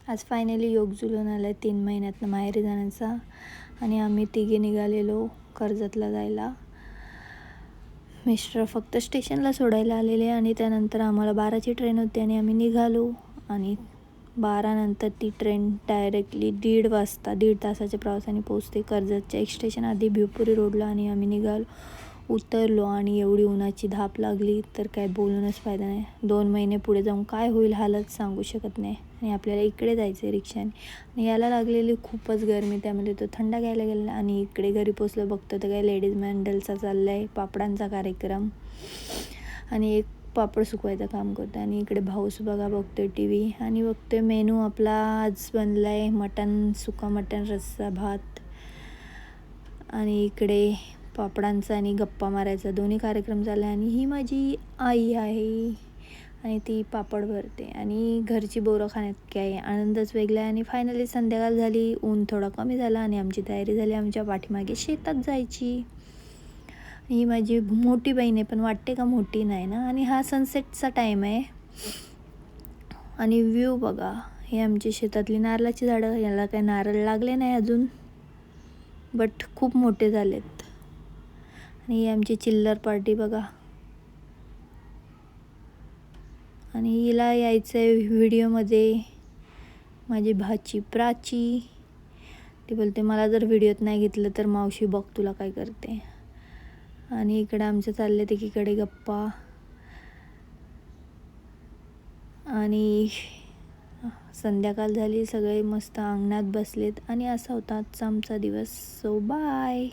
आज फायनली योग जुळून आला आहे 3 महिन्यातनं माहेरी जाण्याचा. आणि आम्ही तिघे निघालेलो कर्जतला जायला. मिस्टर फक्त स्टेशनला सोडायला आलेले आणि त्यानंतर आम्हाला 12ची ट्रेन होती आणि आम्ही निघालो. आणि 12 नंतर ती ट्रेन डायरेक्टली 1:30 वाजता 1.5 तासाच्या प्रवासाने पोचते कर्जतच्या एक स्टेशन आधी भिवपुरी रोडला. आणि आम्ही निघालो, उतरलो आणि एवढी उन्हाची धाप लागली तर काय बोलूनच फायदा नाही. 2 महिने पुढे जाऊन काय होईल हालत सांगू शकत नाही. आणि आपल्याला इकडे जायचं आहे रिक्षाने आणि याला लागलेली खूपच गरमी, त्यामध्ये तो थंडा घ्यायला गेला. आणि इकडे घरी पोचलं बघतो तर काय लेडीज मंडलचा चालला आहे पापडांचा कार्यक्रम आणि एक पापड सुकवायचं काम करतो. आणि इकडे भाऊस बघा बघतोय TV आणि बघतोय मेनू आपला आज बनला आहे मटण, सुका मटण, रस्सा भात. आणि इकडे पापडांचा आणि गप्पा मारायचा दोन्ही कार्यक्रम झाला. आणि ही माझी आई आहे आणि ती पापड भरते आणि घरची बोरं खाण्यात काय आनंदच वेगळा आहे. आणि फायनली संध्याकाळ झाली, ऊन थोडा कमी झाला आणि आमची तयारी झाली आमच्या पाठीमागे शेतात जायची. ही माझी मोठी बहीण आहे पण वाटते का मोठी नाही ना. आणि हा सनसेटचा टाईम आहे आणि व्ह्यू बघा. हे आमची शेतातली नारळाची झाडं, याला काही नारळ लागले नाही अजून बट खूप मोठे झालेत. आणि ही आमची चिल्लर पार्टी बघा. आणि हिला यायचं आहे व्हिडिओमध्ये माझी भाची प्राची. ती बोलते मला जर व्हिडिओत नाही घेतलं तर मावशी बघ तुला काय करते. आणि इकडे आमचं चालले एकीकडे गप्पा आणि संध्याकाळ झाली, सगळे मस्त अंगणात बसलेत आणि असा होता आजचा आमचा दिवस. So bye.